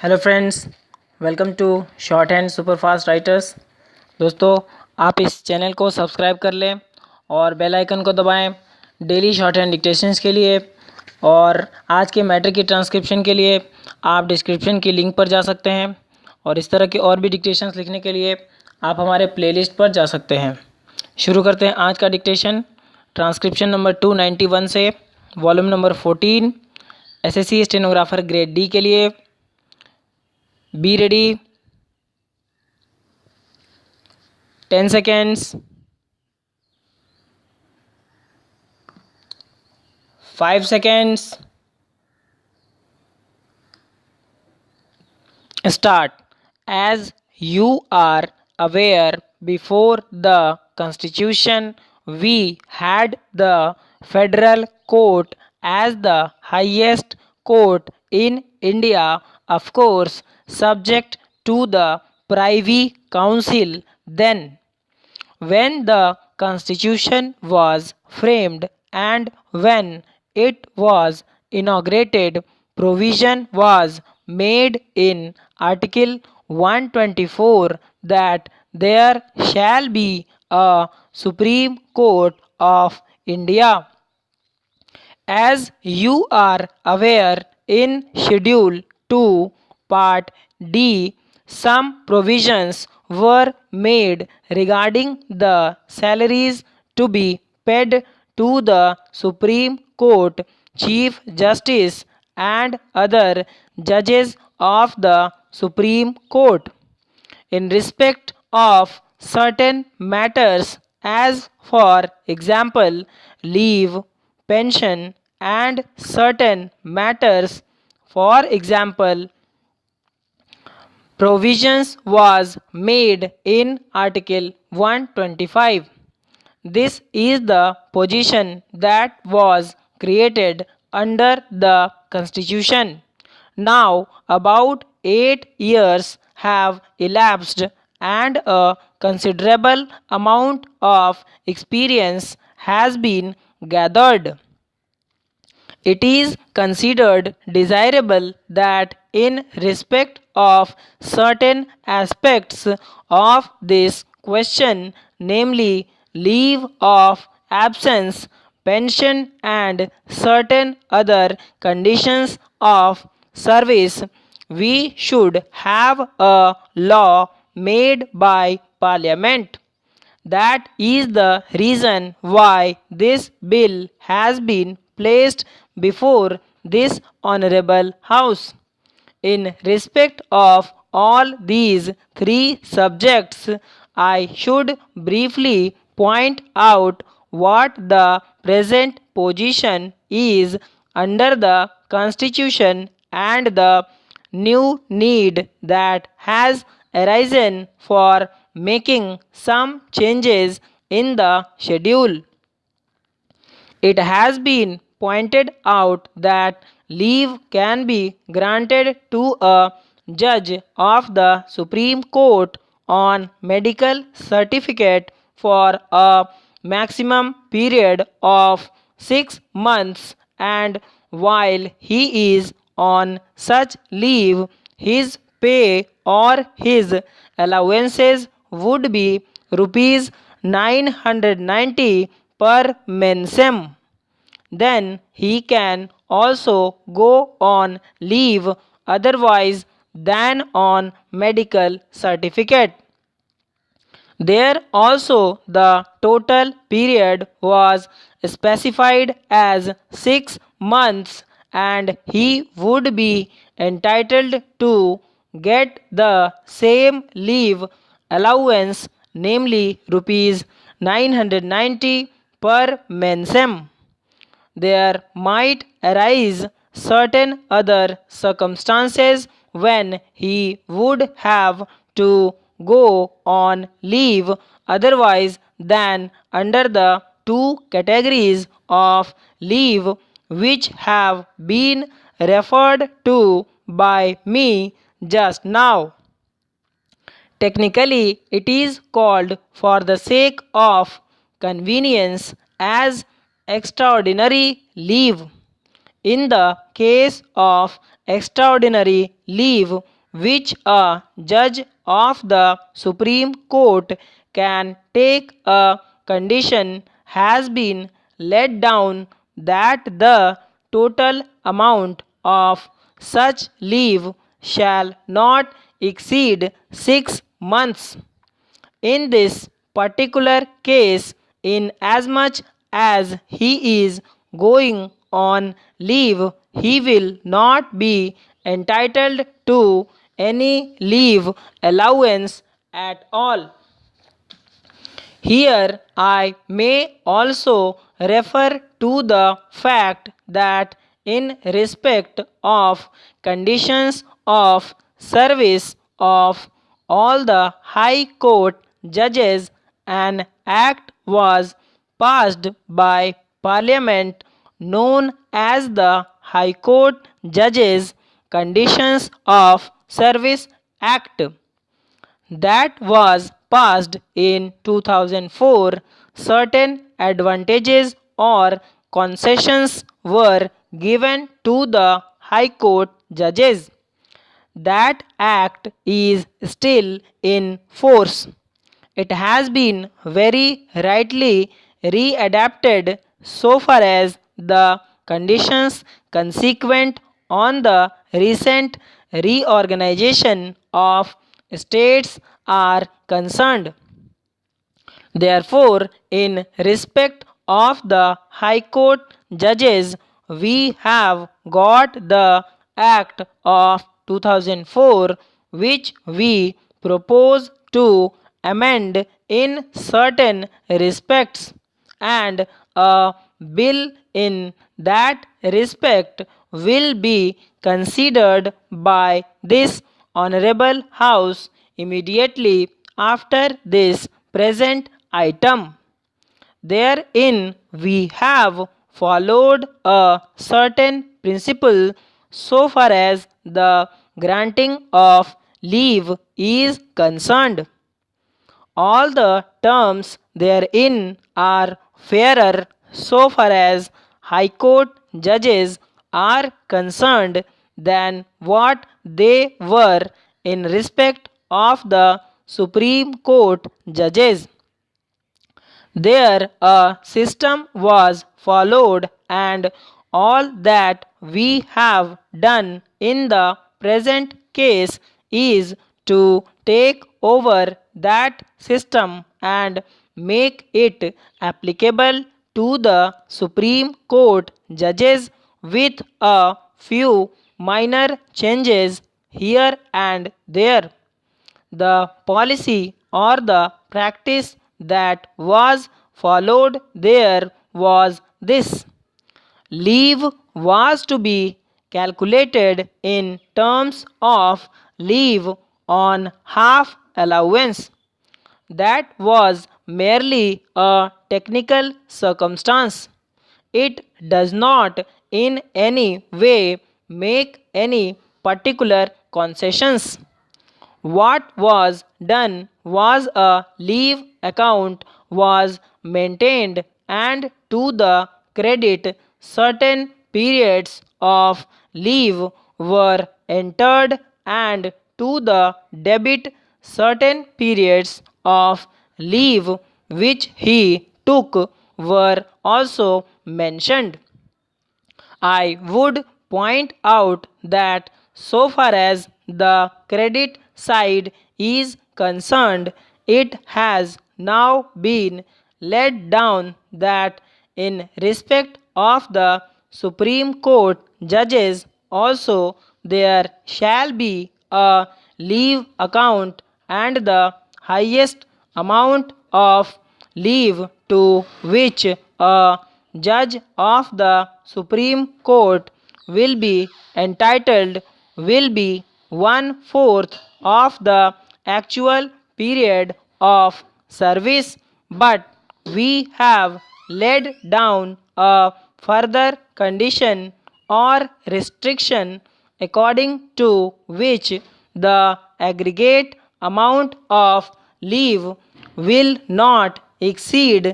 Hello friends, welcome to shorthand super fast writers. दोस्तों, आप इस चैनल को सब्सक्राइब कर लें और बेल आइकन को दबाएं डेली शॉर्ट हैंड डिक्टेशंस के लिए। और आज के मैटर की ट्रांसक्रिप्शन के लिए आप डिस्क्रिप्शन की लिंक पर जा सकते हैं और इस तरह के और भी डिक्टेशंस लिखने के लिए आप हमारे प्लेलिस्ट पर जा सकते हैं। शुरू करते हैं आज का डिक्टेशन ट्रांसक्रिप्शन नंबर 291 से, volume number 14, SSC stenographer grade D के लिए। Be ready. 10 seconds. 5 seconds. Start. As you are aware, before the Constitution, we had the federal court as the highest court in India, of course, subject to the Privy Council. Then, when the Constitution was framed and when it was inaugurated, provision was made in Article 124 that there shall be a Supreme Court of India. As you are aware, in Schedule 2, Part D, some provisions were made regarding the salaries to be paid to the Supreme Court, Chief Justice, and other judges of the Supreme Court in respect of certain matters, as for example, leave, pension, and certain matters, for example, provisions was made in Article 125. This is the position that was created under the Constitution. Now, about 8 years have elapsed and a considerable amount of experience has been gathered. It is considered desirable that in respect of certain aspects of this question, namely leave of absence, pension, and certain other conditions of service, we should have a law made by Parliament. That is the reason why this bill has been placed before this honorable House. In respect of all these three subjects, I should briefly point out what the present position is under the Constitution and the new need that has arisen for making some changes in the schedule. It has been pointed out that leave can be granted to a judge of the Supreme Court on medical certificate for a maximum period of 6 months, and while he is on such leave, his pay or his allowances would be rupees 990 per mensem. Then he can also go on leave otherwise than on medical certificate. There also the total period was specified as 6 months, and he would be entitled to get the same leave allowance, namely rupees 990 per mensem. There might arise certain other circumstances when he would have to go on leave otherwise than under the two categories of leave which have been referred to by me just now. Technically, it is called for the sake of convenience as extraordinary leave. In the case of extraordinary leave which a judge of the Supreme Court can take a condition has been laid down that the total amount of such leave shall not exceed 6 months. In this particular case, inasmuch as he is going on leave, he will not be entitled to any leave allowance at all. Here I may also refer to the fact that in respect of conditions of service of all the High Court judges, an act was passed by Parliament known as the High Court Judges Conditions of Service Act that was passed in 2004. Certain advantages or concessions were given to the High Court judges. That act is still in force. It has been very rightly readapted so far as the conditions consequent on the recent reorganization of states are concerned. Therefore, in respect of the High Court judges, we have got the Act of 2004, which we propose to amend in certain respects, and a bill in that respect will be considered by this Honorable House immediately after this present item. Therein we have followed a certain principle so far as the granting of leave is concerned. All the terms therein are fairer so far as High Court judges are concerned than what they were in respect of the Supreme Court judges. There a system was followed, and all that we have done in the present case is to take over that system and make it applicable to the Supreme Court judges with a few minor changes here and there. The policy or the practice that was followed there was this: leave was to be calculated in terms of leave on half allowance. That was merely a technical circumstance. It does not in any way make any particular concessions. What was done was a leave account was maintained, and to the credit certain periods of leave were entered, and to the debit certain periods of leave which he took were also mentioned. I would point out that so far as the credit side is concerned, it has now been laid down that in respect of the Supreme Court judges also there shall be a leave account, and the highest amount of leave to which a judge of the Supreme Court will be entitled will be 1/4 of the actual period of service, but we have laid down a further condition or restriction according to which the aggregate amount of leave will not exceed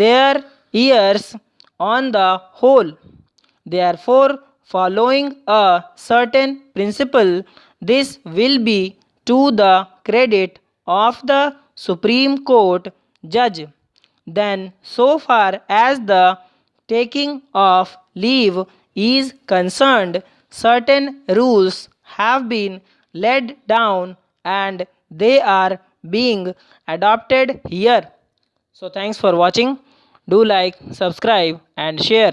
their years on the whole. Therefore, following a certain principle, this will be to the credit of the Supreme Court judge. Then, so far as the taking of leave is concerned, certain rules have been laid down and they are being adopted here. So, thanks for watching. Do like, subscribe, and share.